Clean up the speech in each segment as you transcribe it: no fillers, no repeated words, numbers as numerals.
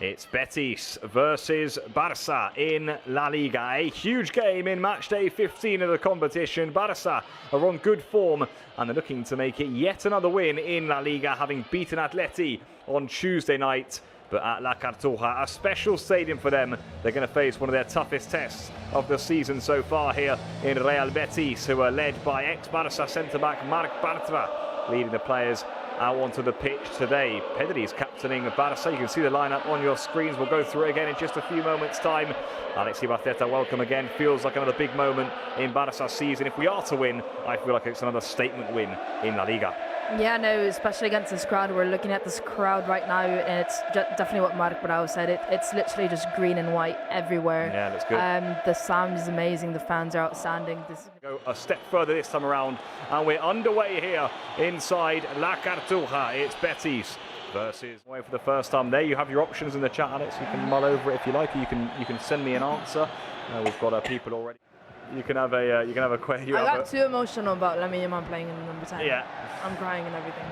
It's Betis versus Barça in La Liga. A huge game in match day 15 of the competition. Barça are on good form and they're looking to make it yet another win in La Liga, having beaten Atleti on Tuesday night. But at La Cartuja, a special stadium for them. They're going to face one of their toughest tests of the season so far here in Real Betis, who are led by ex-Barça centre-back Marc Bartra, leading the players out onto the pitch today. Pedri is captaining Barça. You can see the lineup on your screens. We'll go through it again in just a few moments' time. Alexis Barteta, welcome again. Feels like another big moment in Barça's season. If we are to win, I feel like it's another statement win in La Liga. Yeah, no, especially against this crowd. We're looking at this crowd right now, and it's definitely what Marc Bartra said. It's literally just green and white everywhere. Yeah, that's good. The sound is amazing. The fans are outstanding. Go a step further this time around, and we're underway here inside La Cartuja. It's Betis versus away for the first time. There you have your options in the chat, Alex. You can mull over it if you like. You can send me an answer. We've got people already. You can have a question. I got too emotional about Lamine Yamal playing in number 10. Yeah, I'm crying and everything.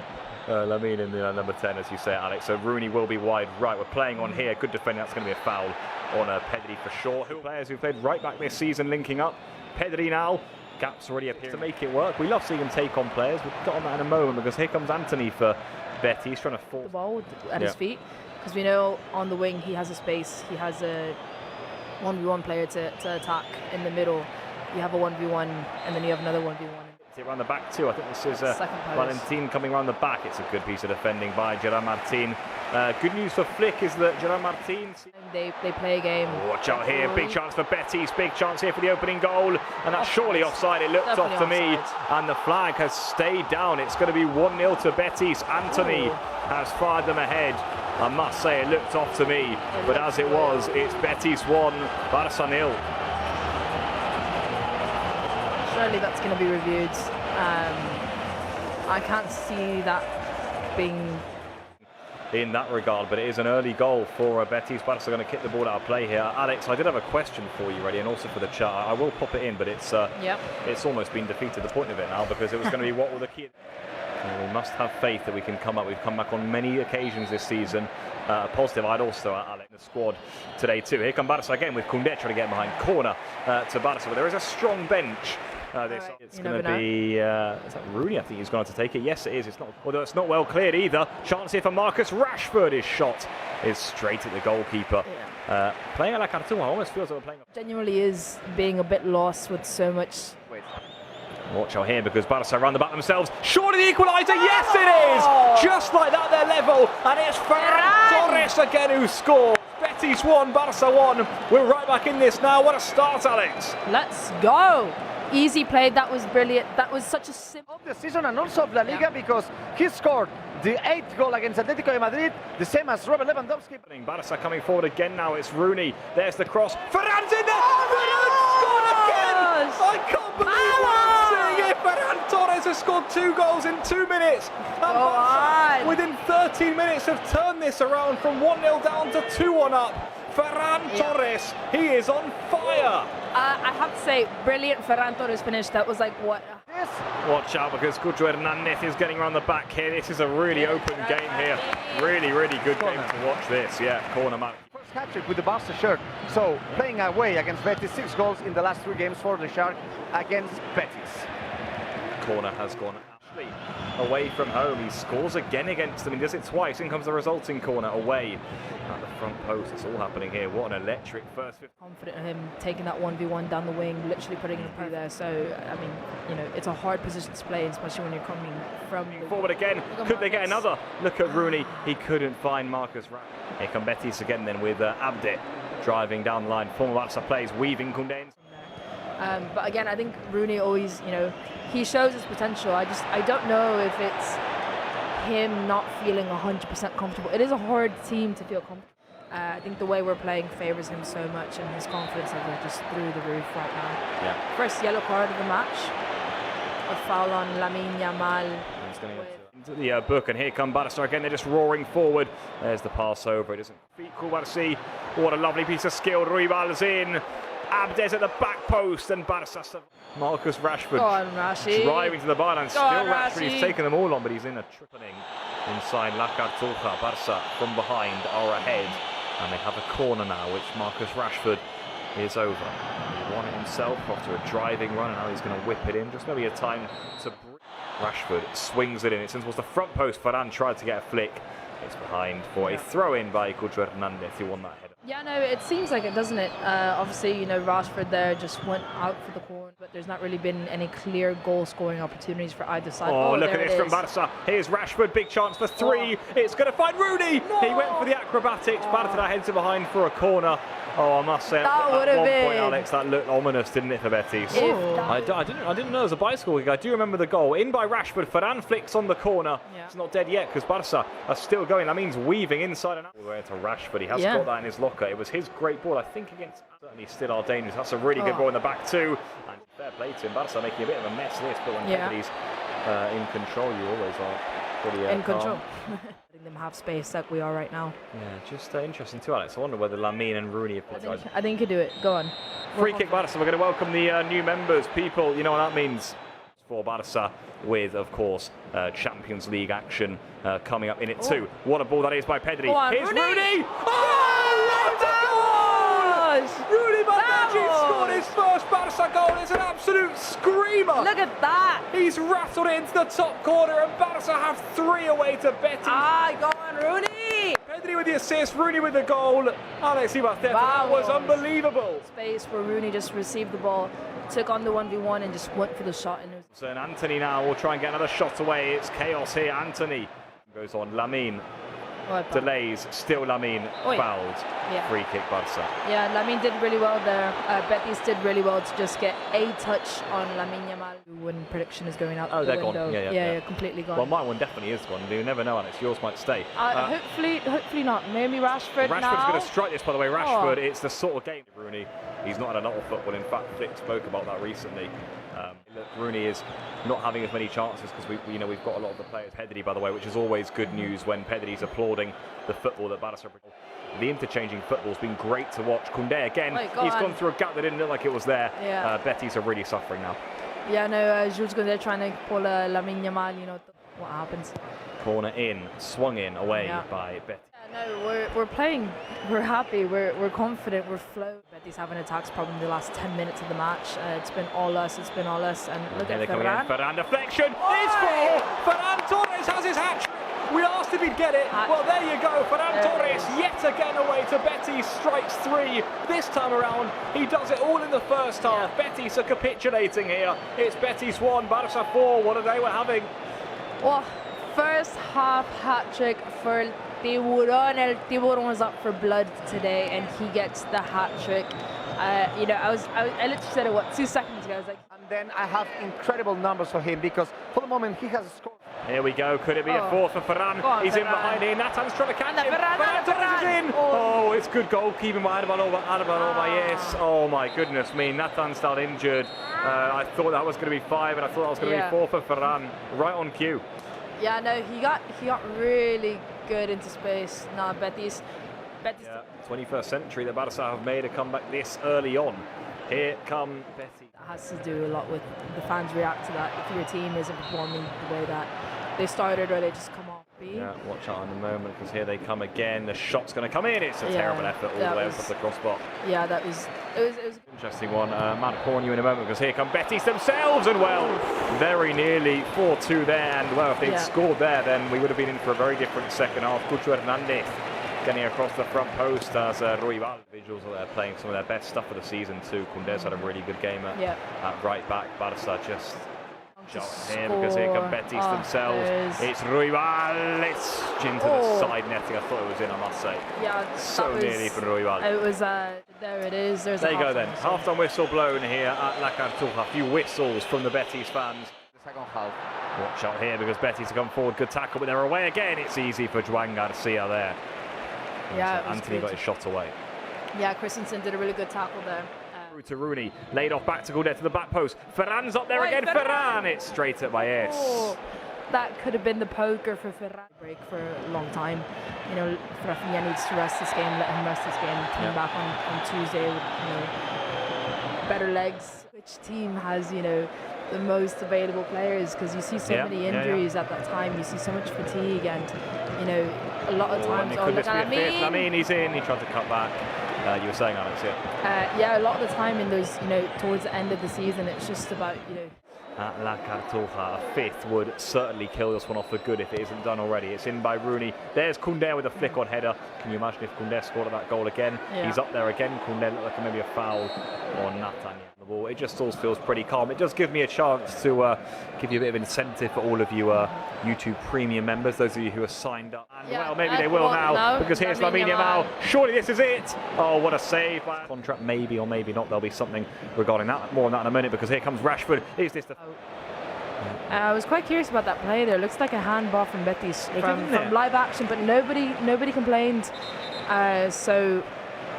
Lamine in the number 10, as you say, Alex. So Rooney will be wide right. We're playing on here. Good defending. That's going to be a foul on Pedri for sure. Players who've played right back this season linking up. Pedri now. Gaps already appear to make it work. We love seeing him take on players. We've got on that in a moment because here comes Anthony for Betis. He's trying to force the ball at his feet, because we know on the wing he has a space. He has a 1v1 player to attack in the middle. You have a 1v1 and then you have another 1v1. Around the back too. I think this is Valentin coming around the back. It's a good piece of defending by Gerard Martin. Good news for Flick is that Gerard Martin, they play a game. Watch out here, big chance for Betis, big chance here for the opening goal, and that's surely offside. It looks off to me, and the flag has stayed down. It's going to be 1-0 to Betis. Anthony has fired them ahead. I must say it looked off to me, but as it was, it's Betis 1, Barça 0. Surely that's going to be reviewed. I can't see that being in that regard, but it is an early goal for Betis. Barça are going to kick the ball out of play here. Alex, I did have a question for you ready, and also for the chat. I will pop it in, but it's almost been defeated, the point of it now, because it was going to be what were the key. We must have faith that we can come up. We've come back on many occasions this season. Positive. I'd also Alex the squad today too. Here come Barça again with Koundé trying to get behind corner to Barça, but there is a strong bench. It's going to be is that Rooney? I think he's going to take it. Yes, it is. It's not. Although it's not well cleared either. Chance here for Marcus Rashford. His shot is straight at the goalkeeper. Yeah. Playing at La Cartuja almost feels like we're playing. Genuinely is being a bit lost with so much. Watch out here because Barça round the back themselves. Surely the equaliser. Yes, it is. Just like that, they're level, and it's Ferran Torres again who scores. Betis 1, Barça 1. We're right back in this now. What a start, Alex. Let's go. Easy play. That was brilliant. That was such a simple of the season and also of La Liga because he scored the 8th goal against Atletico de Madrid, the same as Robert Lewandowski. Barça coming forward again now. It's Rooney. There's the cross. Ferran's in there. Ferran scored again. I can't believe what I'm seeing here. Ferran Torres has scored 2 goals in 2 minutes. And Barça, within 13 minutes, have turned this around from 1-0 down to 2-1 up. Ferran Torres, he is on fire. I have to say, brilliant Ferran Torres finish. That was like what? Watch out because Cucho Hernandez is getting around the back here. This is a really open game here. Really, really good game to watch this. Yeah, corner man. First hat-trick with the Barca shirt. So playing away against Betis, 6 goals in the last 3 games for the Shark against Betis. Corner has gone away from home. He scores again against them. He does it twice. In comes the resulting corner away at the front post. It's all happening here. What an electric first. Confident in him taking that 1v1 down the wing, literally putting him through there. So I mean, you know, it's a hard position to play, especially when you're coming from forward again. Could they get another? Look at Rooney. He couldn't find Marcus Rashford. Here come Betis again then with Abde driving down the line. Former Barca plays, weaving Koundé. But again, I think Rooney always, you know, he shows his potential. I don't know if it's him not feeling 100% comfortable. It is a hard team to feel comfortable. I think the way we're playing favours him so much, and his confidence level just through the roof right now. Yeah. First yellow card of the match. A foul on Lamine Yamal. He's going to into the book, and here come Barça again. They're just roaring forward. There's the pass over. It isn't cool to see. What a lovely piece of skill. Ruibal's in. Abdes at the back post, and Barça. Marcus Rashford driving to the byline. Still Rashford, he's taken them all on, but he's in a tripling inside La Cartuja. Barça from behind are ahead And they have a corner now, which Marcus Rashford is over. He won it himself after a driving run, and now he's going to whip it in. Just maybe a time to... Rashford swings it in. It's towards the front post. Ferran tried to get a flick. It's behind for a throw-in by Cucho Hernandez, who won that header. Yeah, no, it seems like it, doesn't it? Obviously, you know, Rashford there just went out for the corner, but there's not really been any clear goal-scoring opportunities for either side. Oh, look at this from Barca. Here's Rashford, big chance for 3. It's going to find Rooney. No. He went for the acrobatics. Barca heads it behind for a corner. Oh, I must say, at one point, Alex, that looked ominous, didn't it, for Betis? I didn't know there was a bicycle kick. I do remember the goal. In by Rashford. Ferran flicks on the corner. Yeah. It's not dead yet because Barca are still going. That means weaving inside and out. All the way to Rashford. He has got that in his locker. It was his great ball, I think, against... Certainly still are dangerous. That's a really good ball in the back too. And fair play to him. Barca making a bit of a mess of this, but when Betis in control, you always are pretty in control. Letting them have space like we are right now. Yeah, just interesting too, Alex. I wonder whether Lamine and Rooney have put I think you do it. Go on. Free kick Barca. We're going to welcome the new members. People, you know what that means for Barca, with, of course, Champions League action coming up in it too. What a ball that is by Pedri. Here's Rooney! Rooney scored his first Barca goal. It's an absolute screamer. Look at that. He's rattled it into the top corner, and Barca have 3 away to Betis. Go on, Rooney. Pedri with the assist, Rooney with the goal. Alex, that was unbelievable. Space where Rooney just received the ball, took on the 1v1 and just went for the shot. So Anthony now will try and get another shot away. It's chaos here. Anthony goes on. Lamine delays. Still Lamine fouled. Free kick Barca. Yeah, Lamine did really well there. Betis did really well to just get a touch on Lamine Yamal. When prediction is going out the window. Gone. Yeah, completely gone. Well, my one definitely is gone. You never know, Alex. Yours might stay. Hopefully not. Maybe Rashford now. Rashford's going to strike this, by the way. Rashford, it's the sort of game. Rooney, he's not had a lot of football. In fact, Flick spoke about that recently. Look, Rooney is not having as many chances because we've got a lot of the players. Pedri, by the way, which is always good news when Pedri's applauding the football that Barca. The interchanging football's been great to watch. Koundé again, he's gone through a gap that didn't look like it was there. Yeah. Betis are really suffering now. Yeah, no, Jules Koundé trying to pull Lamine Yamal, you know what happens. Corner in, swung in, away by Betis. No, we're playing, we're happy, we're confident, we're flowing. Betis have an attacks problem in the last 10 minutes of the match. It's been all us, and look at Ferran. Ferran deflection, it's for Ferran Torres has his hat-trick. We asked if he'd get it. Well, there you go. Ferran Torres yet again away to Betis, strikes 3. This time around, he does it all in the first half. Betis are capitulating here. It's Betis 1, Barca 4. What a day we're having. Well, first half hat-trick for Tiburon. El Tiburon was up for blood today, and he gets the hat-trick. I literally said it, 2 seconds ago. I was like... And then I have incredible numbers for him, because for the moment he has scored. Here we go. Could it be a 4th for Ferran? He's in behind here. Natan's trying to catch him. Ferran Torres is in. Oh, it's good goalkeeping by Alba. Yes. Oh my goodness me. Natan's still injured. I thought that was going to be 5, and I thought that was going to be 4 for Ferran. Right on cue. Yeah, no, he got really good into space. No, Betis. Yeah, 21st century. The Barca have made a comeback this early on. Here come Betis. That has to do a lot with the fans react to that. If your team isn't performing the way that they started, or they just come off beat. Yeah, watch out in a moment, because here they come again. The shot's going to come in. It's a terrible effort all the way up the crossbar. Yeah, it was interesting one. Matt Horn you in a moment, because here come Betis themselves, and well, very nearly 4-2 there. And well, if they'd scored there, then we would have been in for a very different second half. Cucho Hernandez getting across the front post as Ruibal. Individuals are there playing some of their best stuff of the season too. Koundé's had a really good game at right back. Barca just shot here, because here come Betis themselves. It's Ruibal. It's into the side netting. I thought it was in, I must say. Yeah, so nearly for Ruibal. It was. There it is. There you go then. Half-time whistle blown here at La Cartuja. A few whistles from the Betis fans. The second half. Watch out here, because Betis have come forward. Good tackle, but they're away again. It's easy for Juan Garcia there. Yeah, so Anthony got his shot away. Yeah, Christensen did a really good tackle there. Through to Rooney, laid off back to Koundé to the back post. Ferran's up there again. Ferran! It's straight at Valles. Oh, that could have been the poker for Ferran. Break for a long time. You know, Rafinha needs to rest this game. Let him rest this game. Come back on Tuesday with better legs. Which team has, you know, the most available players? Because you see so many injuries at that time. You see so much fatigue, and you know, a lot of times. Could this be a fifth? Lamine, he's in. He tried to cut back. You were saying, Alex, yeah, a lot of the time in those, you know, towards the end of the season, it's just about, you know. At La Cartuja, a fifth would certainly kill this one off for good if it isn't done already. It's in by Rooney. There's Koundé with a flick-on header. Can you imagine if Koundé scored that goal again? Yeah. He's up there again. Koundé looked like maybe a foul on Nathan. The ball. It just all feels pretty calm. It does give me a chance to give you a bit of incentive for all of you YouTube Premium members, those of you who are signed up. And well, maybe they will now, because here's Lamine Yamal. Surely this is it. Oh, what a save. Contract, maybe or maybe not. There'll be something regarding that. More on that in a minute, because here comes Rashford. Is this the... I was quite curious about that play there. Looks like a handball from Betis from live action, but nobody complained. So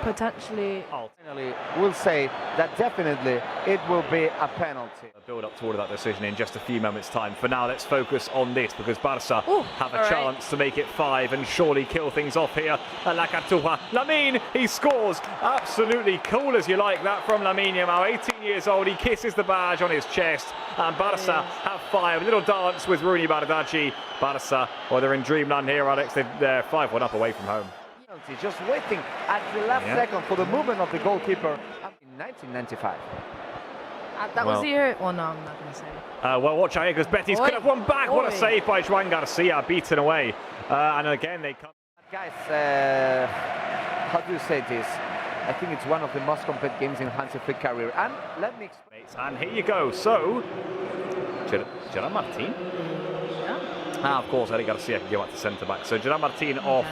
potentially, finally, we'll say that definitely it will be a penalty. A build up toward that decision in just a few moments' time. For now, let's focus on this, because Barca have a chance to make it 5 and surely kill things off here at La Cartuja. Lamine, he scores. Absolutely cool as you like that from Lamine Yamal. 18 years old, he kisses the badge on his chest. And Barca have 5. A little dance with Rooney Bardghji. Barca, well, they're in dreamland here, Alex. They're 5-1 up away from home. Just waiting at the last second for the movement of the goalkeeper in 1995. That was the year. Well, no, I'm not going to say. Well, watch out here, because Betis could have won back. What a save by Joan Garcia, beaten away. And again, they come. Guys, how do you say this? I think it's one of the most complete games in Hansi Flick's career. And let me explain. And here you go. So, Gerard Martin. Yeah. Of course, Eric Garcia can go back to centre back. So Gerard Martin off.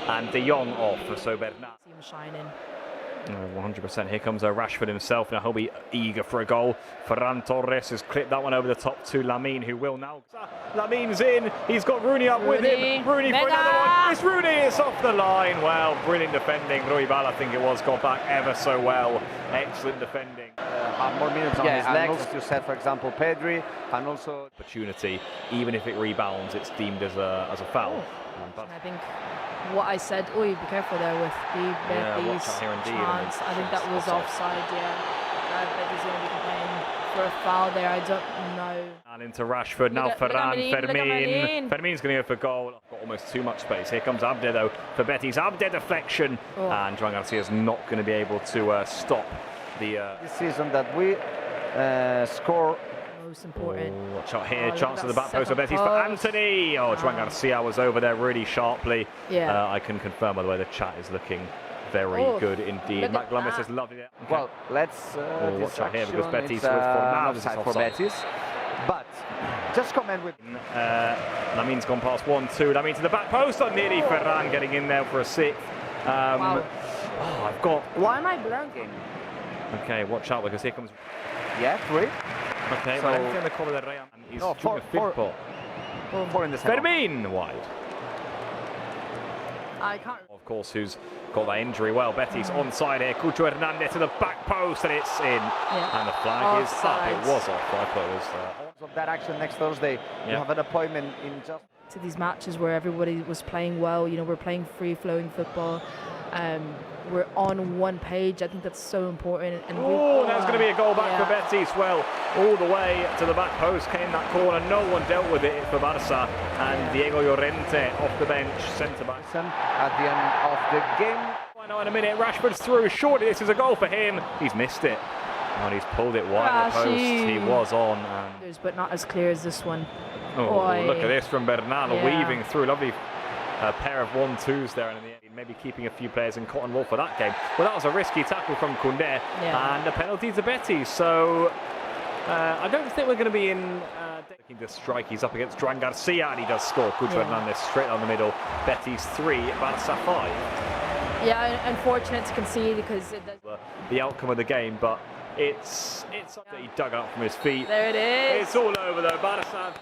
And De Jong off, so Bernat. See him shining. 100%. Here comes Rashford himself. Now he'll be eager for a goal. Ferran Torres has clipped that one over the top to Lamine, who will now. Lamine's in. He's got Rooney up with him. Rooney for another one. It's Rooney. It's off the line. Well, brilliant defending. Ruibal, I think it was, got back ever so well. Excellent defending. More minutes on his legs, as you said, for example, Pedri, and also opportunity. Even if it rebounds, it's deemed as a foul. I think what I said, be careful there with the Betis chance. I think that was offside, Betis going to be playing for a foul there, I don't know. And into Rashford, now Ferran, Fermin's going to go for goal. Got almost too much space. Here comes Abde though for Betis. Abde deflection, and Joan Garcia's not going to be able to stop the... This season that we score... Most important. Watch out here, chance of the back post for Betis for Anthony. Joan Garcia was over there really sharply. I can confirm, by the way, the chat is looking very good indeed. Matt Glummer says lovely there. Okay. Well, let's watch out here, because Betis with Fornals for Betis. But just comment with Lamine's gone past 1-2. Lamine to the back post. Nearly Ferran getting in there for a 6th. I've got. Why am I blanking? Okay, watch out, because here comes. 3. Okay, so in the corner there, he's shooting a 5th ball. 4 in the second. Fermin wide. I can't. Of course, who's got that injury? Well, Betis onside here. Cucho Hernandez to the back post, and it's in. And the flag is up. It was off. I thought it was. Of that action next Thursday, you have an appointment in just. To these matches where everybody was playing well, you know, we're playing free-flowing football. We're on one page. I think that's so important. And there's going to be a goal back for Betis. Well, all the way to the back post came that corner. No one dealt with it for Barca. And Diego Llorente off the bench, centre back. At the end of the game. Find out in a minute. Rashford's through. Surely this is a goal for him. He's missed it. And he's pulled it wide of the post. He was on. But not as clear as this one. Look at this from Bernal, weaving through. Lovely pair of 1-2s there, and in the end, maybe keeping a few players in cotton wool for that game. Well, that was a risky tackle from Koundé, and a penalty to Betis. So I don't think we're going to be in looking to strike. He's up against Joan Garcia, and he does score. Cucho Hernandez straight down the middle. Betis 3, Barca 5. Yeah, unfortunate to concede, because the outcome of the game, but it's something he dug out from his feet. There it is. It's all over though. Barca